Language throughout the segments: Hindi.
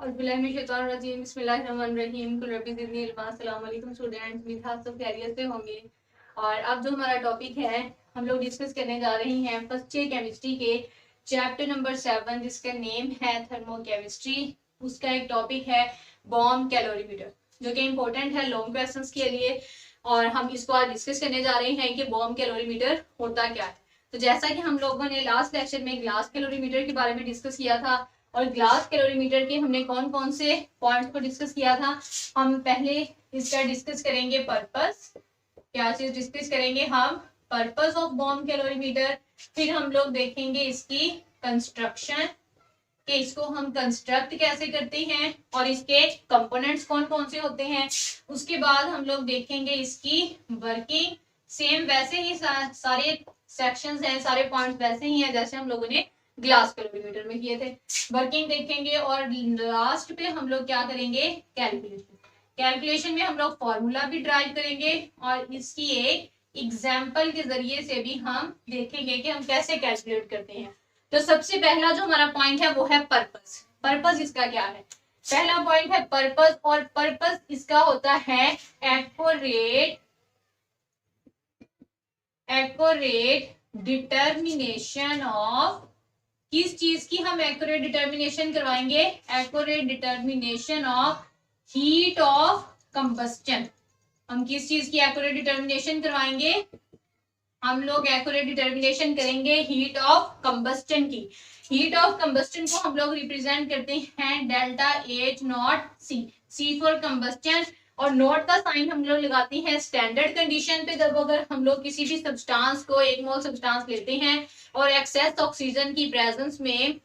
स्टूडेंट्स से होंगे। और अब जो हमारा टॉपिक है हम लोग डिस्कस करने जा रहे हैं फर्स्ट ईयर केमिस्ट्री के चैप्टर नंबर 7 जिसका नेम है थर्मोकेमिस्ट्री। उसका एक टॉपिक है बॉम्ब कैलोरीमीटर जो कि इम्पोर्टेंट है लॉन्ग क्वेश्चंस के लिए। और हम इसको आज डिस्कस करने जा रहे हैं कि बॉम्ब कैलोरीमीटर होता क्या है। तो जैसा कि हम लोगों ने लास्ट लेक्चर में ग्लास कैलोरीमीटर के बारे में डिस्कस किया था और ग्लास कैलोरीमीटर के हमने कौन कौन से पॉइंट्स को डिस्कस किया था। हम पहले इसका डिस्कस करेंगे पर्पस, क्या चीज डिस्कस करेंगे हम, पर्पस ऑफ बॉम्ब कैलोरीमीटर। फिर हम लोग देखेंगे इसकी कंस्ट्रक्शन कि इसको हम कंस्ट्रक्ट कैसे करते हैं और इसके कंपोनेंट्स कौन कौन से होते हैं। उसके बाद हम लोग देखेंगे इसकी वर्किंग। सेम वैसे ही सारे सेक्शंस हैं, सारे पॉइंट्स वैसे ही हैं जैसे हम लोगों ने ग्लास कैलोरीमीटर में किए थे। वर्किंग देखेंगे और लास्ट पे हम लोग क्या करेंगे, कैलकुलेशन। कैलकुलेशन में हम लोग फॉर्मूला भी ड्राइव करेंगे और इसकी एक एग्जाम्पल के जरिए से भी हम देखेंगे कि हम कैसे कैलकुलेट करते हैं। तो सबसे पहला जो हमारा पॉइंट है वो है पर्पस। पर्पस इसका क्या है, पहला पॉइंट है पर्पस। और पर्पस इसका होता है एक्यूरेट डिटर्मिनेशन ऑफ, किस चीज की हम एक्यूरेट डिटर्मिनेशन करवाएंगे, accurate determination of heat of combustion. हम किस चीज की एक्यूरेट डिटर्मिनेशन करवाएंगे, हम लोग एक्यूरेट डिटर्मिनेशन करेंगे हीट ऑफ कंबस्टन की। हीट ऑफ कंबस्टन को हम लोग रिप्रेजेंट करते हैं delta H naught C, C for combustion. और नोट का साइन हम लोग लगाते हैं स्टैंडर्ड कंडीशन पे, जब अगर हम लोग किसी भी सब्सटेंस को, एक मोल सब्सटेंस लेते हैं और एक्सेस ऑक्सीजन की प्रेजेंस में,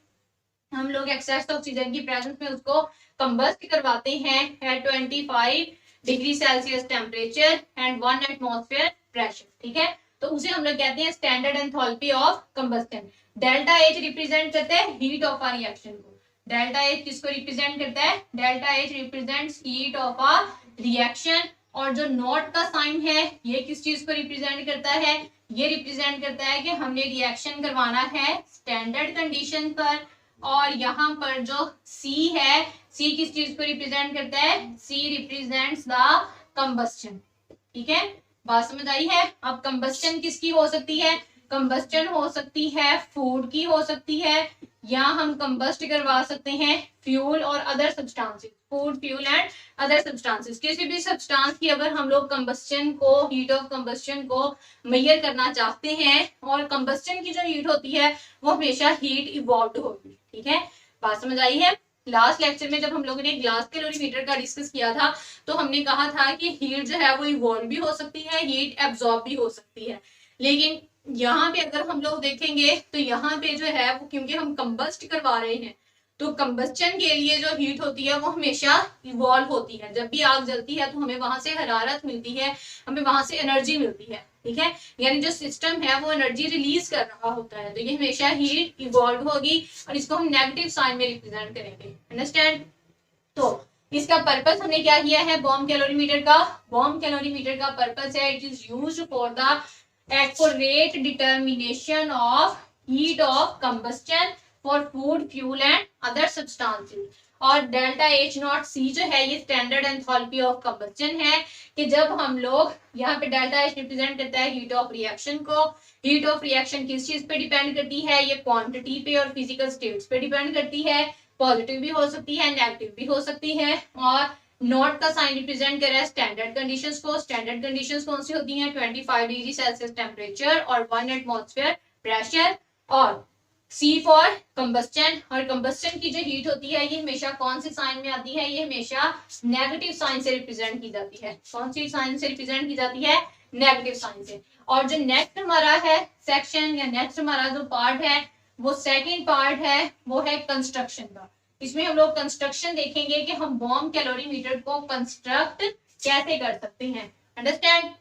हम लोग एक्सेस ऑक्सीजन की प्रेजेंस में उसको कंबस्ट करवाते हैं at 25 degree Celsius temperature and 1 atmosphere pressure, ठीक है। तो उसे हम लोग कहते हैं standard enthalpy of combustion. Delta H represent करते हैं हीट ऑफ आ रिएक्शन को। डेल्टा एच किसको रिप्रेजेंट करता है, delta H represents heat of a reaction. और जो नॉट का साइन है ये किस चीज को रिप्रेजेंट करता है, ये रिप्रेजेंट करता है कि हमने रिएक्शन करवाना है स्टैंडर्ड कंडीशन पर। और यहाँ पर जो C है, C किस चीज को रिप्रेजेंट करता है, C रिप्रेजेंट्स द कंबस्टन, ठीक है। बात समझ आई है। अब कंबस्टन किसकी हो सकती है, कंबस्टन हो सकती है फूड की हो सकती है, या हम कंबस्ट करवा सकते हैं फ्यूल और other substances, food fuel and other substances. किसी भी सब्सटेंस की अगर हम लोग कंबस्टन को, हीट ऑफ कंबस्टन को मेजर करना चाहते हैं, और कंबस्टन की जो हीट होती है वो हमेशा हीट इवॉल्व होगी, ठीक है। बात समझ आई है। लास्ट लेक्चर में जब हम लोगों ने ग्लास कैलोरीमीटर का डिस्कस किया था तो हमने कहा था कि हीट जो है वो इवॉल्व भी हो सकती है, हीट एब्जॉर्ब भी हो सकती है। लेकिन यहाँ पे अगर हम लोग देखेंगे तो यहाँ पे जो है वो, क्योंकि हम कंबस्ट करवा रहे हैं, तो कंबस्टन के लिए जो हीट होती है वो हमेशा इवॉल्व होती है। जब भी आग जलती है तो हमें वहां से हरारत मिलती है, हमें वहां से एनर्जी मिलती है, ठीक है। यानी जो सिस्टम है वो एनर्जी रिलीज कर रहा होता है, तो ये हमेशा हीट इवॉल्व होगी और इसको हम नेगेटिव साइन में रिप्रेजेंट करेंगे, अंडरस्टैंड। तो इसका पर्पस हमने क्या किया है बॉम्ब कैलोरीमीटर का, बॉम्ब कैलोरीमीटर का पर्पस है it is used for the accurate determination of heat of combustion for food fuel and other substances. और डेल्टा एच नॉट सी जो है ये स्टैंडर्ड एंथैल्पी ऑफ कंबस्टन है, कि जब हम लोग यहाँ पे डेल्टा एच रिप्रेजेंट करता है हीट ऑफ रिएक्शन को। हीट ऑफ रिएक्शन किस चीज पे डिपेंड करती है, ये क्वांटिटी पे और फिजिकल स्टेट्स पे डिपेंड करती है। पॉजिटिव भी हो सकती है, नेगेटिव भी हो सकती है। और नॉट का साइन रिप्रेजेंट कर रहा है स्टैंडर्ड कंडीशंस को। स्टैंडर्ड कंडीशंस कौन सी होती हैं, 25 डिग्री सेल्सियस टेम्परेचर और 1 एटमॉस्फेयर प्रेशर। और C फॉर कंबस्टन, और कंबस्टन की जो हीट होती है ये हमेशा कौन से साइन में आती है, ये हमेशा नेगेटिव साइन से रिप्रेजेंट की जाती है। कौन सी साइन से रिप्रेजेंट की जाती है, नेगेटिव साइन से। और जो नेक्स्ट हमारा है सेक्शन, या नेक्स्ट हमारा जो पार्ट है वो सेकेंड पार्ट है, वो है कंस्ट्रक्शन का। इसमें हम लोग कंस्ट्रक्शन देखेंगे कि हम बॉम्ब कैलोरीमीटर को कंस्ट्रक्ट कैसे कर सकते हैं, अंडरस्टैंड।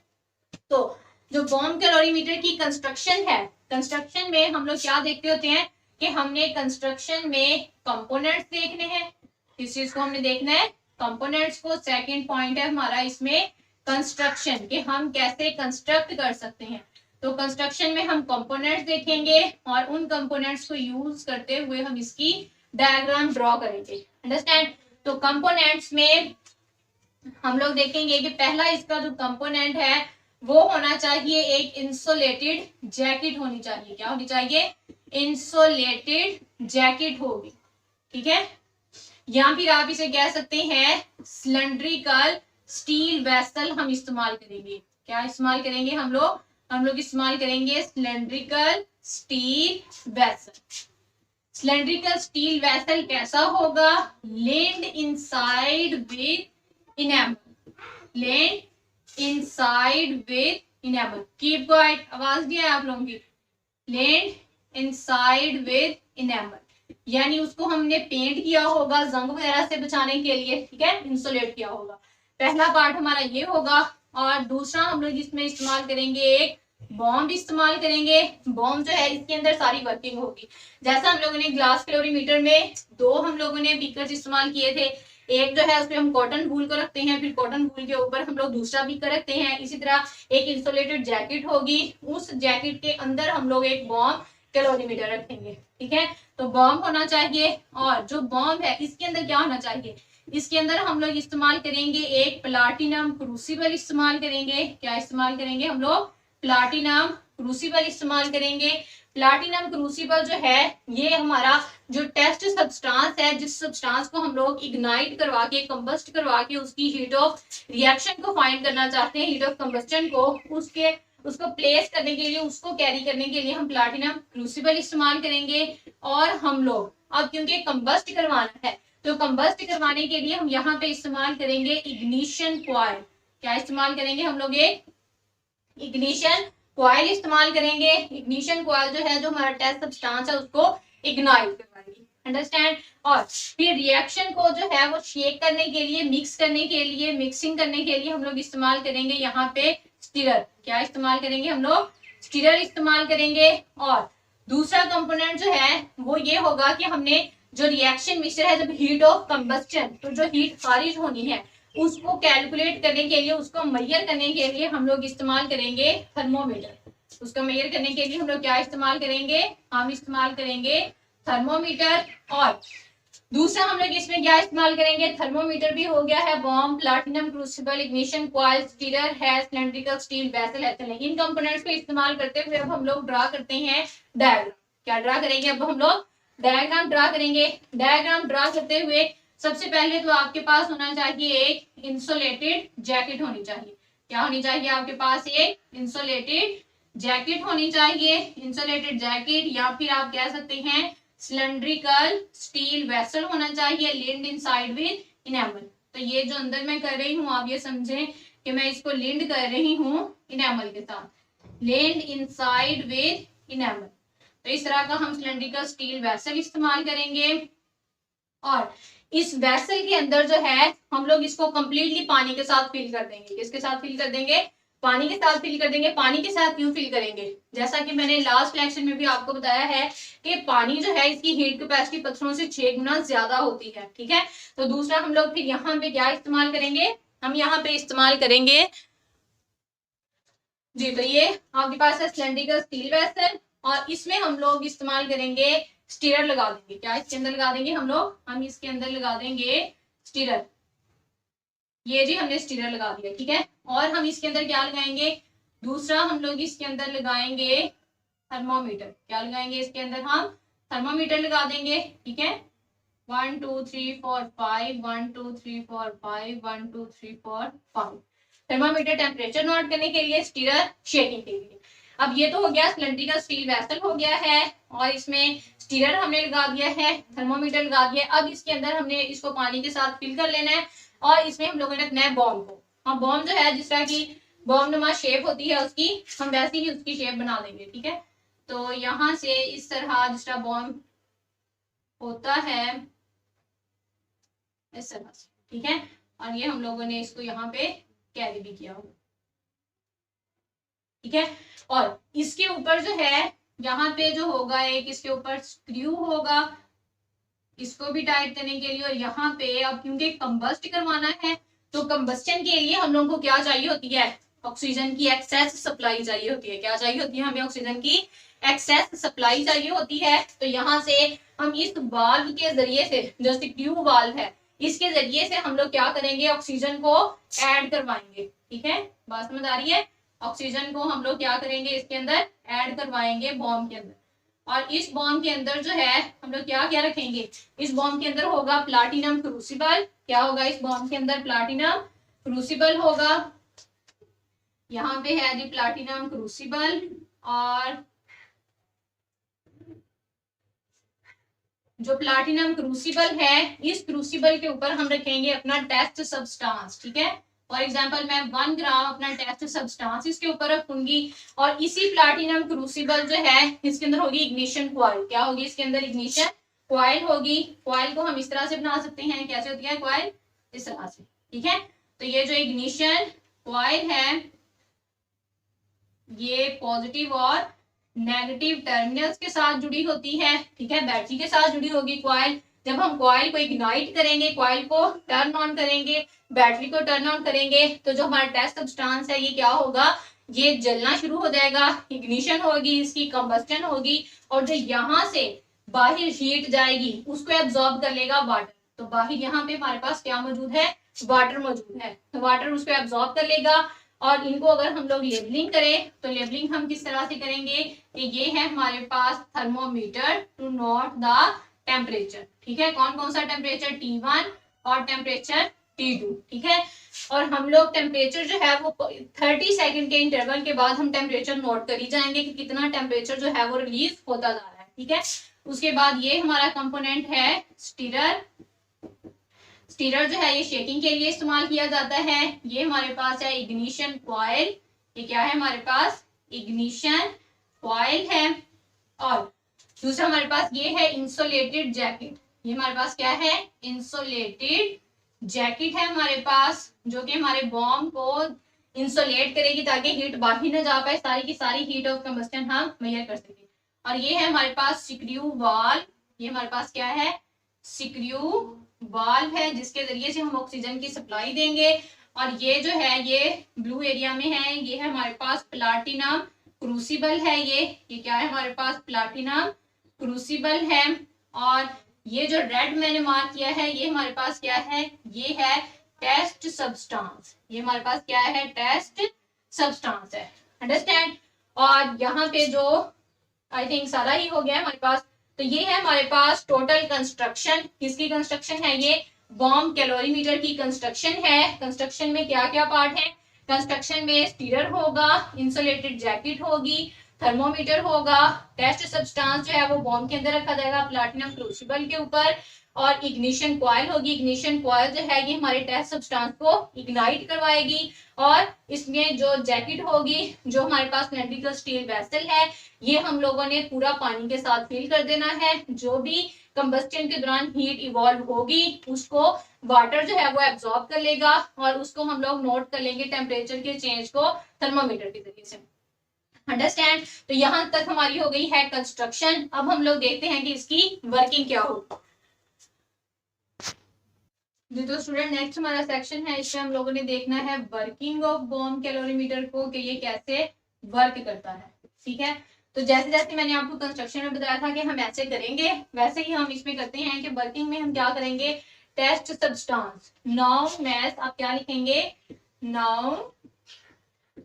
तो जो बॉम्ब कैलोरीमीटर की कंस्ट्रक्शन है, कंस्ट्रक्शन में हम लोग क्या देखते होते हैं कि हमने कंस्ट्रक्शन में कंपोनेंट्स देखने हैं। किस चीज को हमने देखना है, कंपोनेंट्स को। सेकंड पॉइंट है हमारा इसमें कंस्ट्रक्शन, कि हम कैसे कंस्ट्रक्ट कर सकते हैं। तो कंस्ट्रक्शन में हम कंपोनेंट्स देखेंगे और उन कंपोनेंट्स को यूज करते हुए हम इसकी डायग्राम ड्रॉ करेंगे, अंडरस्टैंड। तो कंपोनेंट्स में हम लोग देखेंगे कि पहला इसका जो कंपोनेंट है वो होना चाहिए एक इंसुलेटेड जैकेट होनी चाहिए। क्या होनी चाहिए? इंसुलेटेड जैकेट होगी, ठीक है। या फिर आप इसे कह सकते हैं सिलेंड्रिकल स्टील वेसल हम इस्तेमाल करेंगे। क्या इस्तेमाल करेंगे हम लोग इस्तेमाल करेंगे cylindrical steel vessel. Cylindrical steel vessel कैसा होगा? Lined inside with enamel, lined inside with enamel. Keep quiet, आवाज नहीं है आप लोगों की। लेंड इनसाइड विद इनेमल, यानी उसको हमने पेंट किया होगा जंग वगैरह से बचाने के लिए, ठीक है, इंसुलेट किया होगा। पहला पार्ट हमारा ये होगा। और दूसरा हम लोग इसमें इस्तेमाल करेंगे एक बॉम्ब इस्तेमाल करेंगे। बॉम्ब जो है इसके अंदर सारी वर्किंग होगी। जैसा हम लोगों ने ग्लास कैलोरीमीटर में दो हम लोगों ने बीकर इस्तेमाल किए थे। एक जो है उसमें हम कॉटन वूल को रखते हैं, फिर कॉटन वूल के ऊपर हम लोग दूसरा बीकर रखते हैं। इसी तरह एक इंसुलेटेड जैकेट होगी, उस जैकेट के अंदर हम लोग एक बॉम्ब कैलोरीमीटर रखेंगे, ठीक है। तो बॉम्ब होना चाहिए। और जो बॉम्ब है इसके अंदर क्या होना चाहिए? इसके अंदर हम लोग इस्तेमाल करेंगे एक प्लाटिनम क्रूसिबल इस्तेमाल करेंगे। क्या इस्तेमाल करेंगे हम लोग? प्लाटिनम क्रूसिबल इस्तेमाल करेंगे। प्लाटिनम क्रूसिबल जो है ये हमारा जो टेस्ट सब्सटेंस है, जिस सब्सटेंस को हम लोग इग्नाइट करवा के कंबस्ट करवा के उसकी हीट ऑफ रिएक्शन को फाइंड करना चाहते हैं, हीट ऑफ कंबस्टन को, उसको प्लेस करने के लिए, उसको कैरी करने के लिए हम प्लाटिनम क्रूसिबल इस्तेमाल करेंगे। और हम लोग अब क्योंकि कंबस्ट करवाना है तो कंबस्ट करवाने के लिए हम यहाँ पे इस्तेमाल करेंगे इग्निशन कॉइल। क्या इस्तेमाल करेंगे हम लोग? एक इग्निशन कॉइल इस्तेमाल करेंगे। इग्निशन कॉइल जो है, जो हमारा टेस्ट सब्सटेंस है उसको इग्नाइट करवाएगी, अंडरस्टैंड। और फिर रिएक्शन को जो है वो शेक करने के लिए, मिक्स करने के लिए, मिक्सिंग करने के लिए हम लोग इस्तेमाल करेंगे यहाँ पे स्टिरर। क्या इस्तेमाल करेंगे हम लोग? स्टिरर इस्तेमाल करेंगे। और दूसरा कंपोनेंट जो है वो ये होगा कि हमने जो रिएक्शन मिक्सचर है, जब हीट ऑफ कंबस्टन, तो जो हीट खारिज होनी है उसको कैलकुलेट करने के लिए, उसको मेजर करने के लिए हम लोग इस्तेमाल करेंगे थर्मोमीटर। उसको मेजर करने के लिए हम लोग क्या इस्तेमाल करेंगे? हम इस्तेमाल करेंगे थर्मोमीटर। और दूसरा हम लोग इसमें क्या इस्तेमाल करेंगे? थर्मोमीटर भी हो गया है, bomb, platinum crucible, ignition coil, stirrer है, सिलेंड्रिकल स्टील वेसल है। इन कंपोनेंट्स को इस्तेमाल करते हुए अब हम लोग ड्रा करते हैं डायग्राम। क्या ड्रा करेंगे? अब हम लोग डायग्राम ड्रा करेंगे। डायग्राम ड्रा करते हुए सबसे पहले तो आपके पास होना चाहिए एक इंसुलेटेड जैकेट होनी चाहिए। क्या होनी चाहिए आपके पास? एक इंसुलेटेड जैकेट होनी चाहिए। इंसुलेटेड जैकेट, या फिर आप कह सकते हैं सिलेंड्रिकल स्टील वेसल होना चाहिए, लिंड इनसाइड विद इनेमल। तो ये जो अंदर मैं कर रही हूँ, आप ये समझें कि मैं इसको लिंड कर रही हूँ इनेमल के साथ, लिंड इनसाइड विद इनेमल। तो इस तरह का हम सिलेंड्रिकल स्टील वेसल इस्तेमाल करेंगे। और इस वेसल के अंदर जो है हम लोग इसको कंप्लीटली पानी के साथ फिल कर देंगे। किसके साथ फिल कर देंगे? पानी के साथ फिल कर देंगे। पानी के साथ क्यों फिल करेंगे? जैसा कि मैंने लास्ट लेक्चर में भी आपको बताया है कि पानी जो है इसकी हीट कैपेसिटी पत्थरों से 6 गुना ज्यादा होती है, ठीक है। तो दूसरा हम लोग फिर यहाँ पे क्या इस्तेमाल करेंगे? हम यहाँ पे इस्तेमाल करेंगे जी, तो ये आपके पास है सिलेंड्रिकल स्टील वेसल, और इसमें हम लोग इस्तेमाल करेंगे स्टिरर लगा देंगे। क्या इसके अंदर लगा देंगे हम लोग? हम इसके अंदर लगा देंगे स्टिरर। ये जी हमने स्टिरर लगा दिया, ठीक है। और हम इसके अंदर क्या लगाएंगे? दूसरा हम लोग इसके अंदर लगाएंगे थर्मोमीटर। क्या लगाएंगे इसके अंदर? हम थर्मोमीटर लगा देंगे, ठीक है। 1 2 3 4 5 1 2 3 4 5 1 2 3 4 5 थर्मोमीटर टेम्परेचर नोट करने के लिए, स्टिरर शेकिंग के लिए। अब ये तो हो गया सिलेंड्रिकल स्टील वेसल हो गया है, और इसमें स्टिरर हमने लगा दिया है, थर्मोमीटर लगा दिया। अब इसके अंदर हमने इसको पानी के साथ फिल कर लेना है, और इसमें हम लोगों ने रखना है बॉम्ब को। हाँ, बॉम्ब जो है जिस तरह की बॉम्ब नुमा शेप होती है उसकी, हम वैसी ही उसकी शेप बना देंगे, ठीक है। तो यहाँ से इस तरह जिस तरह बॉम्ब होता है इस तरह से, ठीक है। और ये हम लोगों ने इसको यहाँ पे कैरी भी किया होगा, ठीक है। और इसके ऊपर जो है यहाँ पे जो होगा एक इसके ऊपर स्क्रू होगा, इसको भी टाइट करने के लिए। और यहाँ पे अब क्योंकि कंबस्ट करवाना है, तो कंबस्टन के लिए हम लोगों को क्या चाहिए होती है? ऑक्सीजन की एक्सेस सप्लाई चाहिए होती है। क्या चाहिए होती है? हमें ऑक्सीजन की एक्सेस सप्लाई चाहिए होती है। तो यहाँ से हम इस वाल्व के जरिए से, जो स्क्रू वाल्व है, इसके जरिए से हम लोग क्या करेंगे, ऑक्सीजन को ऐड करवाएंगे। ठीक है, बात समझ आ रही है? ऑक्सीजन को हम लोग क्या करेंगे, इसके अंदर ऐड करवाएंगे बॉम्ब के अंदर। और इस बॉम्ब के अंदर जो है हम लोग क्या क्या रखेंगे, इस बॉम्ब के अंदर होगा प्लाटिनम क्रूसिबल। क्या होगा इस बॉम्ब के अंदर, प्लाटिनम क्रूसिबल होगा। यहाँ पे है जी प्लाटिनम क्रूसिबल। और जो प्लाटिनम क्रूसिबल है, इस क्रूसिबल के ऊपर हम रखेंगे अपना टेस्ट सब्सटेंस। ठीक है, फॉर एग्जांपल मैं 1 ग्राम अपना टेस्ट सब्सटेंस इसके ऊपर रखूंगी। और इसी प्लाटिनम क्रूसिबल जो है इसके अंदर होगी इग्निशन कॉइल। क्या होगी इसके अंदर, इग्निशन कॉइल होगी। कॉइल को हम इस तरह से बना सकते हैं, कैसे होती है कॉइल, इस तरह से। ठीक है, तो ये जो इग्निशन कॉइल है ये पॉजिटिव और नेगेटिव टर्मिनल्स के साथ जुड़ी होती है। ठीक है, बैटरी के साथ जुड़ी होगी कॉइल। जब हम कॉइल को इग्नाइट करेंगे, कॉइल को टर्न ऑन करेंगे, बैटरी को टर्न ऑन करेंगे, तो जो हमारा टेस्ट सब्सटेंस है ये क्या होगा, ये जलना शुरू हो जाएगा, इग्निशन होगी, इसकी कंबस्टन होगी। और जो यहाँ से बाहर हीट जाएगी उसको एब्जॉर्ब कर लेगा वाटर। तो बाहर यहाँ पे हमारे पास क्या मौजूद है, वाटर मौजूद है। तो वाटर उसको एब्जॉर्ब कर लेगा। और इनको अगर हम लोग लेबलिंग करें तो लेबलिंग हम किस तरह से करेंगे कि ये है हमारे पास thermometer to note the temperature. ठीक है, कौन कौन सा टेम्परेचर, T1 और टेम्परेचर T2। ठीक है, और हम लोग टेम्परेचर जो है वो 30 सेकंड के इंटरवल के बाद हम टेम्परेचर नोट कर ही जाएंगे कि कितना टेम्परेचर जो है वो रिलीज होता जा रहा है। ठीक है, उसके बाद ये हमारा कंपोनेंट है स्टीरर। स्टीरर जो है ये शेकिंग के लिए इस्तेमाल किया जाता है। ये हमारे पास है इग्निशन कॉइल। ये क्या है हमारे पास, इग्निशन कॉइल है। और दूसरा हमारे पास ये है इंसुलेटेड जैकेट। ये हमारे पास क्या है, इंसुलेटेड जैकेट है हमारे पास, जो कि हमारे बॉम्ब को इंसुलेट करेगी ताकि हीट बाहर न जा पाए, सारी की सारी हीट ऑफ कंबस्टन हम मेजर कर सकें। और ये है हमारे पास सिक्रू वाल्व। ये हमारे पास क्या है, सिक्रू वाल्व है, जिसके जरिए से हम ऑक्सीजन की सप्लाई देंगे। और ये जो है ये ब्लू एरिया में है, ये है हमारे पास प्लाटिनम क्रूसिबल है। ये क्या है हमारे पास, प्लाटिनम क्रूसिबल है। और ये जो रेड मैंने मार्क किया है ये हमारे पास क्या है, ये है टेस्ट सब्सटेंस। ये हमारे पास क्या है, टेस्ट सब्सटेंस है। अंडरस्टैंड। और यहाँ पे जो आई थिंक सारा ही हो गया हमारे पास। तो ये है हमारे पास टोटल कंस्ट्रक्शन। किसकी कंस्ट्रक्शन है, ये बॉम्ब कैलोरीमीटर की कंस्ट्रक्शन है। कंस्ट्रक्शन में क्या क्या पार्ट है, कंस्ट्रक्शन में स्टीरर होगा, इंसुलेटेड जैकेट होगी, थर्मोमीटर होगा, टेस्ट सब्सटेंस जो है वो बॉम्ब के अंदर रखा जाएगा प्लैटिनम क्रूसिबल के ऊपर, और इग्निशन कॉइल होगी। इग्निशन कॉइल जो है ये हमारे टेस्ट सब्सटेंस को इग्नाइट करवाएगी। और इसमें जो जैकेट होगी, जो हमारे पास सिलेंड्रिकल स्टील वेसल है, ये हम लोगों ने पूरा पानी के साथ फिल कर देना है। जो भी कंबस्टन के दौरान हीट इवॉल्व होगी उसको वाटर जो है वो एब्जॉर्ब कर लेगा, और उसको हम लोग नोट कर लेंगे टेम्परेचर के चेंज को थर्मोमीटर के जरिए से। अंडरस्टैंड। तो यहां तक हमारी हो गई है कंस्ट्रक्शन। अब हम लोग देखते हैं कि इसकी वर्किंग क्या होगी। तो स्टूडेंट नेक्स्ट हमारा सेक्शन है, इसमें हम लोगों ने देखना है वर्किंग ऑफ बॉम्ब कैलोरीमीटर को, कि ये कैसे वर्क करता है। ठीक है, तो जैसे जैसे मैंने आपको कंस्ट्रक्शन में बताया था कि हम ऐसे करेंगे, वैसे ही हम इसमें करते हैं कि वर्किंग में हम क्या करेंगे, टेस्ट सब्सटेंस नाउ मैस, आप क्या लिखेंगे, नाउ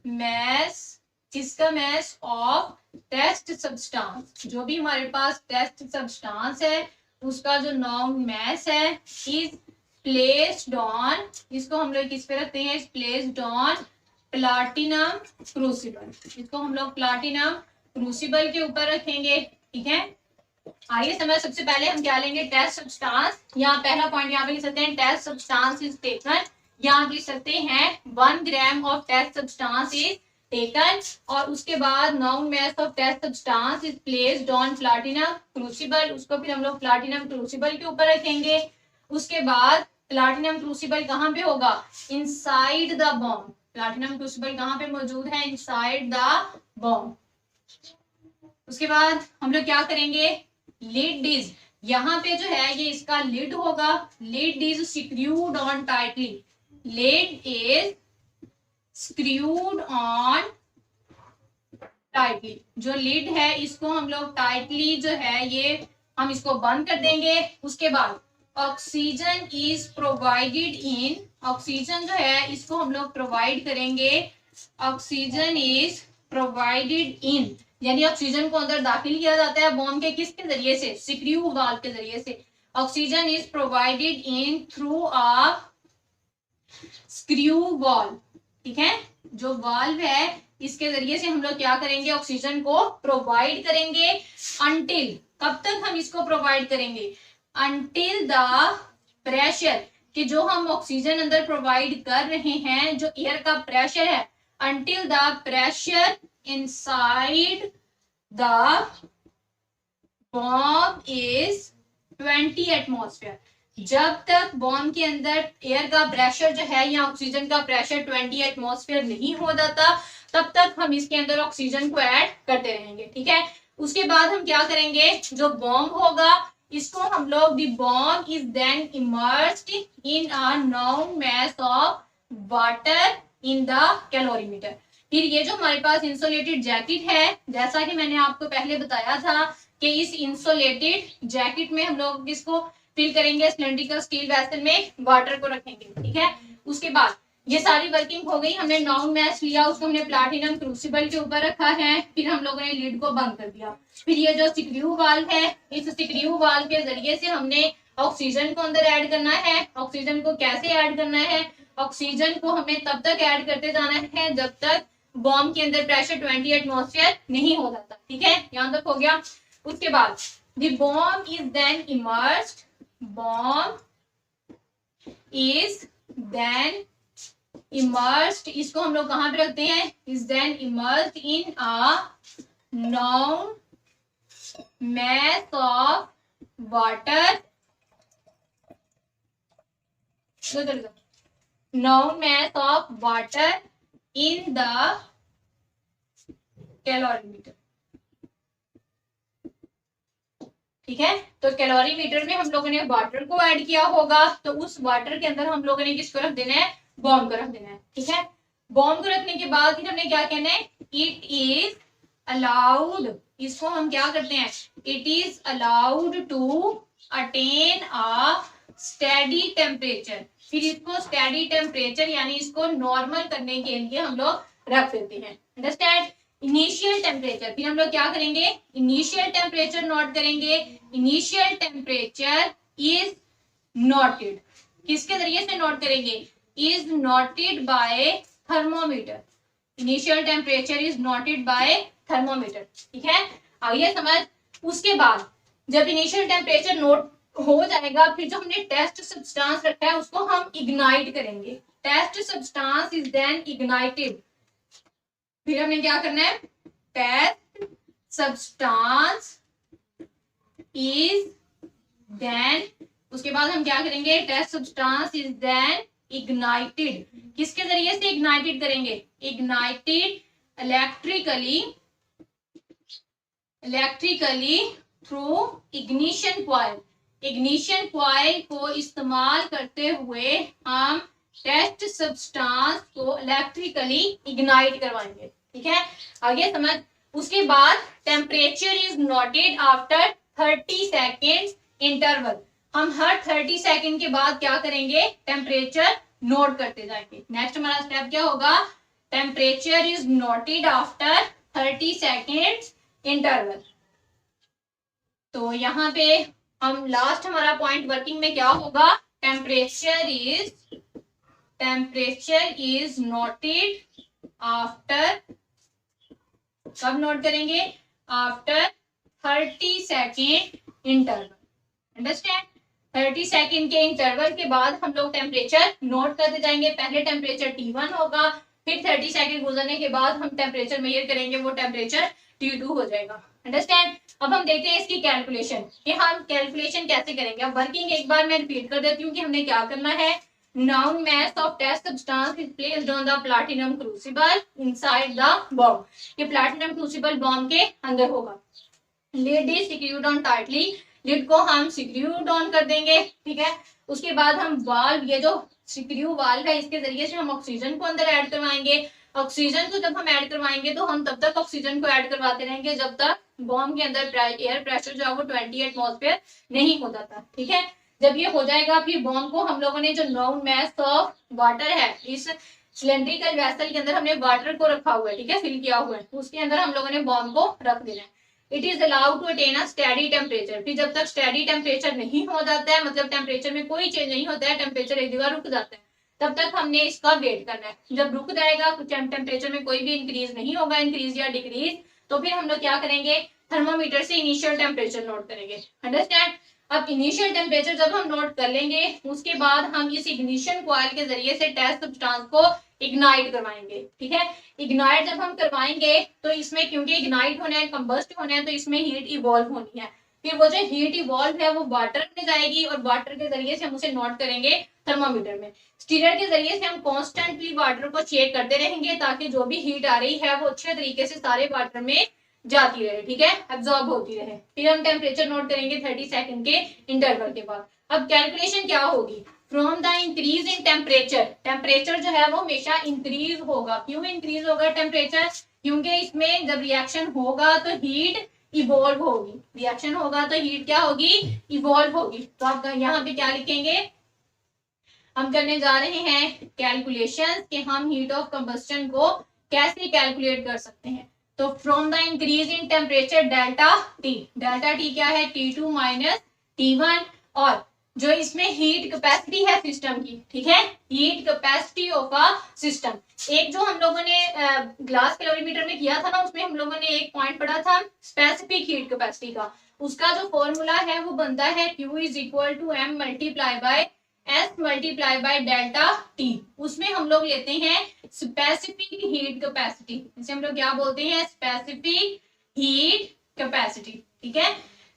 मैस, किसका मैस, ऑफ टेस्ट सब्सटेंस। जो भी हमारे पास टेस्ट सब्सटेंस है उसका जो नाउन मैस है इज प्लेस्ड ऑन, इसको हम लोग किस पे रखते हैं, प्लेस्ड ऑन प्लाटिनम क्रूसिबल। इसको हम लोग प्लाटिनम क्रूसिबल के ऊपर रखेंगे। ठीक है, आइए समझ। सबसे पहले हम क्या लेंगे, टेस्ट सब्सटेंस। यहाँ पहला पॉइंट यहाँ पे लिख सकते हैं, टेस्ट सब्सटेंस इज टेकन। यहाँ लिख सकते हैं 1 gram of test substance is taken. और उसके बाद known mass of test substance is placed on platinum crucible, उसको फिर हम लोग प्लाटिनम क्रूसिबल के ऊपर रखेंगे। उसके बाद प्लाटिनम क्रूसिबल कहाँ पे होगा, inside the bomb. Platinum crucible कहाँ पे मौजूद है, इनसाइड द बॉम्ब। उसके बाद हम लोग क्या करेंगे, लिड इज, यहाँ पे जो है ये इसका लिड होगा, lid is screwed on tightly, lid is screwed on tightly. जो लिड है इसको हम लोग टाइटली जो है ये हम इसको बंद कर देंगे। उसके बाद oxygen is provided in, oxygen जो है इसको हम लोग प्रोवाइड करेंगे, ऑक्सीजन इज प्रोवाइडेड इन, यानी ऑक्सीजन को अंदर दाखिल किया जाता है बॉम्ब के किसके जरिए से, स्क्रू वाल्व के जरिए से। Oxygen is provided in through a screw valve, ठीक है, जो वाल्व है इसके जरिए से हम लोग क्या करेंगे, ऑक्सीजन को प्रोवाइड करेंगे। अंटिल, कब तक हम इसको प्रोवाइड करेंगे, अंटिल द प्रेशर, कि जो हम ऑक्सीजन अंदर प्रोवाइड कर रहे हैं, जो एयर का प्रेशर है, until the pressure inside the bomb is 20 atmosphere, जब तक बॉम्ब के अंदर एयर का प्रेशर जो है या ऑक्सीजन का प्रेशर 20 एटमॉस्फेयर नहीं हो जाता, तब तक हम इसके अंदर ऑक्सीजन को ऐड करते रहेंगे, ठीक है। उसके बाद हम क्या करेंगे, जो बॉम्ब होगा इसको हम लोग, the bomb is then immersed in a known mass of water in the calorimeter. फिर ये जो हमारे पास इंसुलेटेड जैकेट है, जैसा कि मैंने आपको पहले बताया था कि इस इंसुलेटेड जैकेट में हम लोग इसको फिल करेंगे, सिलेंड्रिकल स्टील वेसल में वाटर को रखेंगे, ठीक है। उसके बाद ये सारी वर्किंग हो गई, हमने नाउन मैच लिया, उसको हमने प्लैटिनम क्रूसिबल के ऊपर रखा है, फिर हम लोगों ने लीड को बंद कर दिया। फिर ये जो स्क्रू वाल्व है, इस स्क्रू वाल्व के जरिए से हमने ऑक्सीजन को अंदर ऐड करना है। ऑक्सीजन को कैसे ऐड करना है, ऑक्सीजन को हमें तब तक ऐड करते जाना है जब तक बॉम्ब के अंदर प्रेशर 20 एटमॉस्फेयर नहीं हो जाता, ठीक है, यहां तक हो गया। उसके बाद the bomb is then immersed, bomb is then immersed, इसको हम लोग कहां पे रखते हैं, is then immersed in a known mass of water, known mass of water in the calorimeter, ठीक है। तो कैलोरीमीटर में हम लोगों ने वाटर को ऐड किया होगा, तो उस वाटर के अंदर हम लोगों ने किसको रख देना है, बॉम्ब को रख देना है, ठीक है। बॉम्ब को रखने के बाद फिर हमने क्या कहना है, इट इज अलाउड, इसको हम क्या करते हैं, it is allowed to attain a steady temperature, फिर इसको स्टेडी टेम्परेचर यानी इसको नॉर्मल करने के लिए हम लोग रख देते हैं, अंडरस्टैंड। इनिशियल टेम्परेचर, फिर हम लोग क्या करेंगे, इनिशियल टेम्परेचर नोट करेंगे। इनिशियल टेम्परेचर इज नोटेड, किसके जरिए से नोट करेंगे, is noted bye thermometer, initial temperature is noted bye thermometer, ठीक है, आइए समझ। उसके बाद जब इनिशियल टेम्परेचर नोट हो जाएगा, फिर जो हमने टेस्ट सब्सटेंस रखा है उसको हम इग्नाइट करेंगे, test substance is then ignited, फिर हमने क्या करना है, टेस्ट सब्सटेंस इज देन, उसके बाद हम क्या करेंगे, test substance is then ignited, किसके जरिए से इग्नाइटेड करेंगे, ignited electrically through ignition coil, ignition coil को इस्तेमाल करते हुए हम टेस्ट सब्सटेंस को इलेक्ट्रिकली इग्नाइट करवाएंगे, ठीक है, आगे समझ। उसके बाद temperature is noted after 30 second interval, हम हर 30 सेकेंड के बाद क्या करेंगे, टेम्परेचर नोट करते जाएंगे। नेक्स्ट हमारा स्टेप क्या होगा, temperature is noted after 30 second interval. तो यहाँ पे हम लास्ट हमारा पॉइंट वर्किंग में क्या होगा, टेम्परेचर इज नोटेड आफ्टर, कब नोट करेंगे, after 30 second interval, understand. 30 second के इंटरवल के बाद हम लोग टेम्परेचर नोट करते जाएंगे, पहले टेम्परेचर T1 होगा, फिर 30 सेकेंड गुजरने के बाद हम टेम्परेचर मेजर करेंगे, वो टेम्परेचर T2 हो जाएगा, अंडरस्टैंड। अब हम देखते हैं इसकी कैलकुलेशन, कि हम कैलकुलेशन कैसे करेंगे। अब वर्किंग एक बार मैं रिपीट कर देती हूँ कि हमने क्या करना है, known mass of test substance is placed on the platinum crucible inside the bomb, ये प्लैटिनम क्रूसिबल बॉम्ब के अंदर होगा। Lid is secured on tightly, lid को हम सिक्रू डाउन कर देंगे, ठीक है। उसके बाद हम वाल्व, ये जो सिक्रू वाल्व है इसके जरिए से हम ऑक्सीजन को अंदर ऐड करवाएंगे। ऑक्सीजन को जब हम ऐड करवाएंगे तो हम तब तक ऑक्सीजन को ऐड करवाते रहेंगे जब तक बॉम्ब के अंदर एयर प्रेशर जो है वो 20 एटमॉस्फेयर नहीं हो जाता, ठीक है। जब ये हो जाएगा फिर बॉम्ब को हम लोगों ने जो नाउन मास ऑफ वाटर है, इस सिलेंड्रिकल वेसल के अंदर हमने वाटर को रखा हुआ है, ठीक है, फिल किया हुआ है, उसके अंदर हम लोगों ने बॉम्ब को रख देना है। It is allowed to attain a steady temperature, फिर जब तक स्टेडी टेम्परेचर नहीं हो जाता है, मतलब टेम्परेचर में कोई चेंज नहीं होता है, टेम्परेचर एक जगह रुक जाता है, तब तक हमने इसका वेट करना है। जब रुक जाएगा, टेम्परेचर में कोई भी इंक्रीज नहीं होगा, इंक्रीज या डिक्रीज, तो फिर हम लोग क्या करेंगे, थर्मोमीटर से इनिशियल टेम्परेचर नोट करेंगे। अंडरस्टैंड। अब इनिशियल टेम्परेचर जब हम नोट कर लेंगे, उसके बाद हम इस इग्निशन कॉइल के जरिए से टेस्ट सब्सटेंस को इग्नाइट करवाएंगे, ठीक है। इग्नाइट जब हम करवाएंगे तो इसमें क्योंकि इग्नाइट होना है, कंबस्ट होना है, तो इसमें हीट इवॉल्व होनी है। फिर वो जो हीट इवॉल्व है वो वाटर में जाएगी और वाटर के जरिए से हम उसे नोट करेंगे थर्मोमीटर में। स्टीरर के जरिए से हम कॉन्स्टेंटली वाटर को चेक करते रहेंगे ताकि जो भी हीट आ रही है वो अच्छे तरीके से सारे वाटर में जाती रहे, ठीक है, एब्जॉर्ब होती रहे। फिर हम टेम्परेचर नोट करेंगे 30 सेकंड के इंटरवल के बाद। अब कैलकुलेशन क्या होगी, from the increase in temperature, temperature जो है वो हमेशा इंक्रीज होगा। क्यों इंक्रीज होगा टेम्परेचर, क्योंकि इसमें जब रिएक्शन होगा तो हीट इवॉल्व होगी, रिएक्शन होगा तो हीट क्या होगी, इवॉल्व होगी। तो आप यहाँ पे क्या लिखेंगे, हम करने जा रहे हैं कैलकुलेशंस कि हम हीट ऑफ कंबस्टन को कैसे कैलकुलेट कर सकते हैं। तो from the increase in temperature delta T, delta T क्या है, T2 माइनस T1, और जो इसमें हीट कैपेसिटी है सिस्टम की, ठीक है, heat capacity of a system. एक जो हम लोगों ने ग्लास कैलोरीमीटर में किया था ना, उसमें हम लोगों ने एक पॉइंट पढ़ा था स्पेसिफिक हीट कैपेसिटी का, उसका जो फॉर्मूला है वो बनता है Q is equal to M multiply by S multiply by delta T। उसमें हम लोग लेते हैं स्पेसिफिक हीट कैपेसिटी, इसे हम लोग क्या बोलते हैं, स्पेसिफिक हीट कैपेसिटी, ठीक है,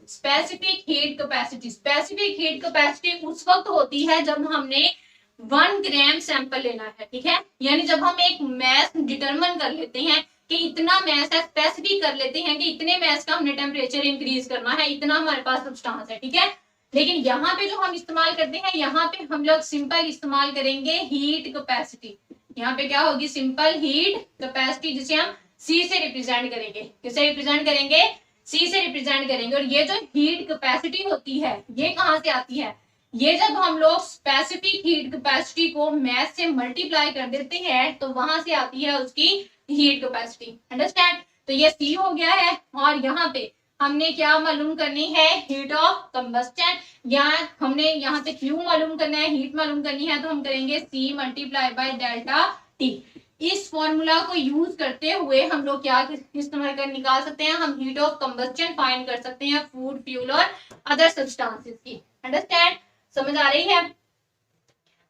specific heat capacity. Specific heat capacity उस वक्त होती है जब हमने 1 ग्राम सैंपल लेना है, ठीक है, यानी जब हम एक मैस डिटरमिन कर लेते हैं कि इतना मैस है, स्पेसिफिक कर लेते हैं कि इतने मैस का हमने टेम्परेचर इंक्रीज करना है, इतना हमारे पास सब्सटेंस है, ठीक है। लेकिन यहाँ पे जो हम इस्तेमाल करते हैं, यहाँ पे हम लोग सिंपल इस्तेमाल करेंगे हीट कैपेसिटी। यहाँ पे क्या होगी, सिंपल हीट कैपेसिटी, जिसे हम C से रिप्रेजेंट करेंगे। किससे रिप्रेजेंट करेंगे, C से रिप्रेजेंट करेंगे। और ये जो हीट कैपेसिटी होती है ये कहाँ से आती है, ये जब हम लोग स्पेसिफिक हीट कैपेसिटी को मैस से मल्टीप्लाई कर देते हैं तो वहां से आती है उसकी हीट कैपेसिटी। अंडरस्टैंड। तो ये C हो गया है, और यहाँ पे हमने क्या मालूम करनी है, हीट ऑफ कंबस्टन, या हमने यहाँ पे Q मालूम करना है, हीट मालूम करनी है, तो हम करेंगे C multiply by delta T। इस फॉर्मूला को यूज करते हुए हम लोग क्या इस्तेमाल कर निकाल सकते हैं, हम हीट ऑफ कंबस्टन फाइंड कर सकते हैं फूड, फ्यूल और अदर सब्सटेंसेस की। अंडरस्टैंड, समझ आ रही है।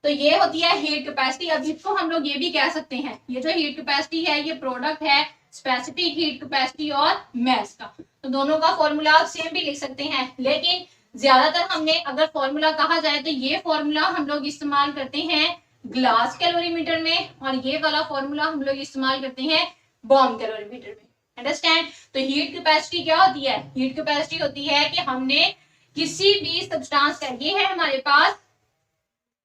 तो ये होती है हीट कैपेसिटी। अब इसको हम लोग ये भी कह सकते हैं, ये जो हीट कैपेसिटी है ये प्रोडक्ट है स्पेसिफिक हीट कैपेसिटी और मैस का। तो दोनों का फॉर्मूला आप सेम भी लिख सकते हैं, लेकिन ज्यादातर हमने अगर फॉर्मूला कहा जाए तो ये फॉर्मूला हम लोग इस्तेमाल करते हैं ग्लास कैलोरीमीटर में, और ये वाला फॉर्मूला हम लोग इस्तेमाल करते हैं बॉम्ब कैलोरीमीटर में। अंडरस्टैंड। तो हीट कैपेसिटी क्या होती है, हीट कैपेसिटी होती है कि हमने किसी भी सब्सटेंस का, ये है हमारे पास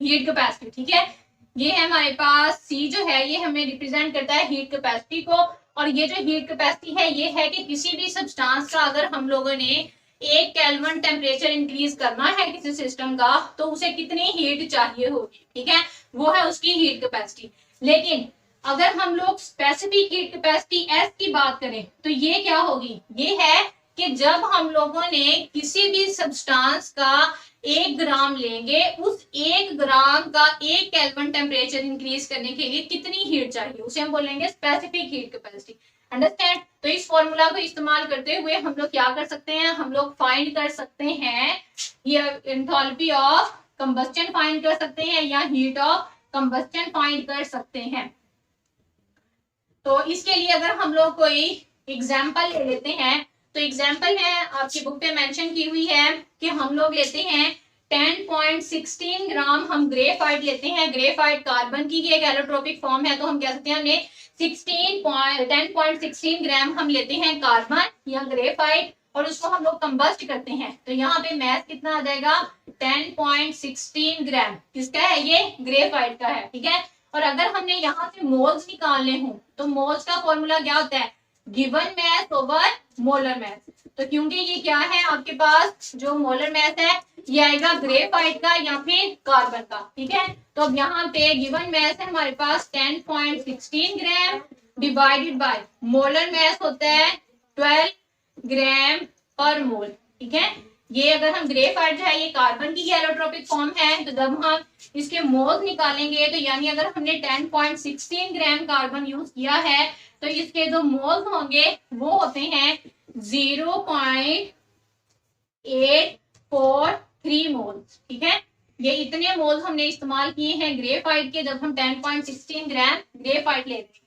हीट कैपेसिटी, ठीक है, ये है हमारे पास C जो है ये हमें रिप्रेजेंट करता है हीट कैपेसिटी को, और ये जो हीट कैपेसिटी है ये है कि किसी भी सब्सटेंस का अगर हम लोगों ने 1 केल्विन टेम्परेचर इंक्रीज करना है किसी सिस्टम का तो उसे कितनी हीट चाहिए होगी, ठीक है, वो है उसकी हीट कैपेसिटी। लेकिन अगर हम लोग स्पेसिफिक हीट कैपेसिटी S की बात करें तो ये क्या होगी, ये है कि जब हम लोगों ने किसी भी सब्सटेंस का 1 ग्राम लेंगे, उस 1 ग्राम का 1 केल्विन टेम्परेचर इंक्रीज करने के लिए कितनी हीट चाहिए, उसे हम बोलेंगे स्पेसिफिक हीट कैपेसिटी। अंडरस्टैंड। तो इस फॉर्मूला को इस्तेमाल करते हुए हम लोग क्या कर सकते हैं, हम लोग फाइंड कर सकते हैं ये एंथैल्पी ऑफ कंबस्टन फाइंड कर सकते हैं या हीट ऑफ कंबस्टन फाइंड कर सकते हैं। तो इसके लिए अगर हम लोग कोई एग्जाम्पल ले लेते हैं, तो एग्जाम्पल है आपकी बुक पे मेंशन की हुई है कि हम लोग लेते हैं 10.16 ग्राम हम ग्रेफाइट लेते हैं। ग्रेफाइट कार्बन की एक एलोट्रोपिक फॉर्म है, तो हम कह सकते हैं हमने 10.16 ग्राम हम लेते हैं कार्बन या ग्रेफाइट, और उसको हम लोग कंबस्ट करते हैं। तो यहाँ पे मैथ कितना आ जाएगा, 10.16 ग्राम किसका है, ये ग्रेफाइट का है, ठीक है। और अगर हमने यहाँ से मोल्स निकालने हो तो मोल्स का फॉर्मूला क्या होता है, given math over molar math. तो क्योंकि ये क्या है आपके पास जो मोलर मैथ है ये आएगा ग्रेफाइट का या फिर कार्बन का, ठीक है। तो अब यहाँ पे गिवन मैथ है हमारे पास 10.16 gram divided by molar math होता है 12 ग्राम पर मोल, ठीक है। ये अगर हम ग्रेफाइट जो है ये कार्बन की एलोट्रोपिक फॉर्म है, तो जब हम इसके मोल्स निकालेंगे तो यानी अगर हमने 10.16 ग्राम कार्बन यूज किया है तो इसके जो मोल्स होंगे वो होते हैं 0.843 मोल्स, ठीक है। ये इतने मोल्स हमने इस्तेमाल किए हैं ग्रेफाइट के जब हम 10.16 ग्राम ग्रेफाइट लेते हैं।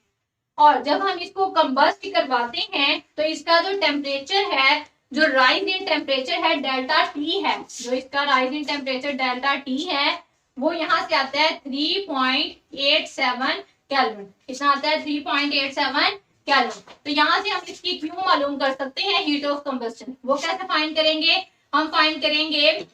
और जब हम इसको कंबस्ट करवाते हैं तो इसका जो टेम्परेचर है, जो राइज इन टेम्परेचर है डेल्टा टी है, जो इसका rise in temperature delta T है वो यहाँ से आता है 3.87 केल्विन। कितना आता है 3.87 केल्विन। तो यहाँ से हम इसकी क्यू मालूम कर सकते हैं हीट ऑफ कंबस्टन। वो कैसे फाइंड करेंगे, हम फाइंड करेंगे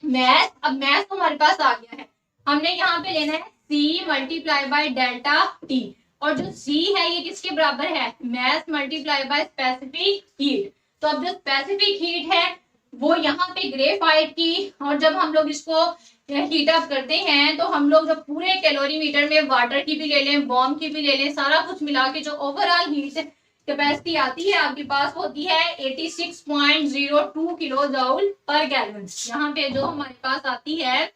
मैथ। अब मैथ तो हमारे पास आ गया है, हमने यहाँ पे लेना है C multiply by delta T, और जो C है ये किसके बराबर है, math multiply by specific heat. तो अब जो स्पेसिफिक हीट है वो यहाँ पे ग्रेफाइट की, और जब हम लोग इसको हीट अप करते हैं तो हम लोग जब पूरे कैलोरीमीटर में वाटर की भी ले लें, बॉम्ब की भी ले लें, सारा कुछ मिला के जो ओवरऑल हीट कैपेसिटी आती है आपके पास होती है 86.02 किलो जूल पर केल्विन। यहाँ पे जो हमारे पास आती है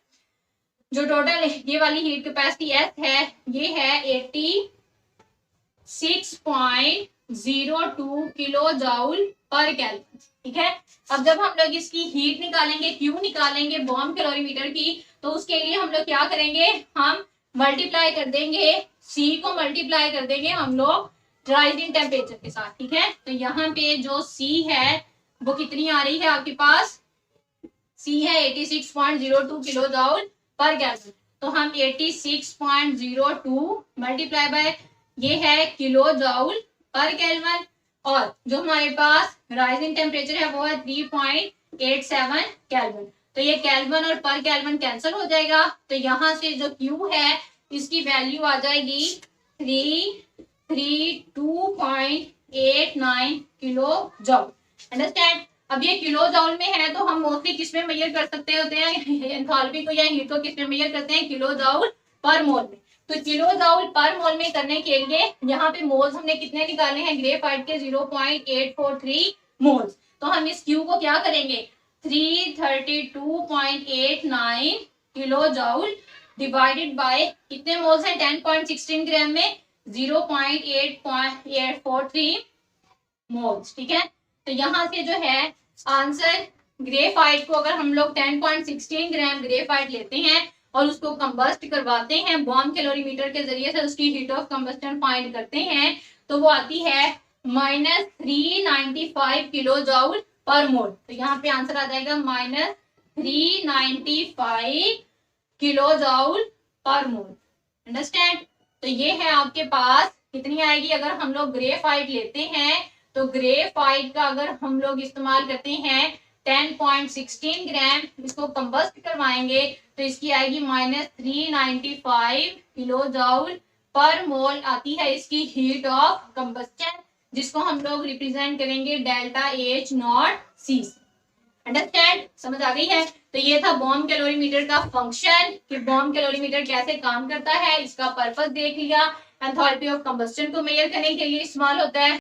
जो टोटल ये वाली हीट कैपेसिटी एस है ये है 86.02 किलो जूल पर केल्विन, ठीक है। अब जब हम लोग इसकी हीट निकालेंगे, क्यू निकालेंगे बॉम्ब कैलोरीमीटर की, तो उसके लिए हम लोग क्या करेंगे, हम मल्टीप्लाई कर देंगे, सी को मल्टीप्लाई कर देंगे हम लोग राइज इन टेम्परेचर के साथ, ठीक है। तो यहाँ पे जो सी है वो कितनी आ रही है आपके पास, सी है 86.02 किलो जूल पर केल्विन। तो हम 86.02 मल्टीप्लाई बाय ये है किलो जूल पर केल्विन, और जो हमारे पास राइज इन टेम्परेचर है वो है 3.87 केल्विन। तो ये केल्विन और पर केल्विन कैंसिल हो जाएगा, तो यहाँ से जो क्यू है इसकी वैल्यू आ जाएगी 332.89 किलो जूल। अंडरस्टैंड। अब ये किलो जूल में है तो हम मोस्टली किस में मेजर कर सकते होते हैं, एंथैल्पी को या हीट को किस में मेजर करते हैं, किलो जूल पर मोल में। तो किलो जूल पर मोल में करने के लिए यहाँ पे मोल्स हमने कितने निकाले हैं ग्रेफाइट के 0.843 मोल्स। तो हम इस क्यू को क्या करेंगे 332.89 किलो जूल डिवाइडेड बाय कितने मोल्स हैं 10.16 ग्राम में 0.843 मोल्स, ठीक है। तो यहाँ से जो है आंसर ग्रेफाइट को अगर हम लोग 10.16 ग्राम ग्रेफाइट लेते हैं और उसको कंबस्ट करवाते हैं बॉम्ब कैलोरीमीटर के जरिए से उसकी हीट ऑफ कंबस्टन फाइंड करते हैं तो वो आती है -395 किलो जूल पर मोल। तो यहाँ पे आंसर आ जाएगा -395 किलो जूल पर मोल। अंडरस्टैंड। तो ये है आपके पास कितनी आएगी अगर हम लोग ग्रेफाइट लेते हैं, तो ग्रेफाइट का अगर हम लोग इस्तेमाल करते हैं 10.16 ग्राम, इसको कंबस्ट करवाएंगे तो इसकी आएगी -395 किलो जूल पर मोल आती है इसकी हीट ऑफ कंबस्टन, जिसको हम लोग रिप्रेजेंट करेंगे delta H not C। Understand, समझ आ गई है। तो ये था बॉम्ब कैलोरीमीटर का फंक्शन कि बॉम्ब कैलोरीमीटर कैसे काम करता है, इसका पर्पस देख लिया। एंथैल्पी ऑफ कंबस्टन को मेजर करने के लिए इस्तेमाल होता है।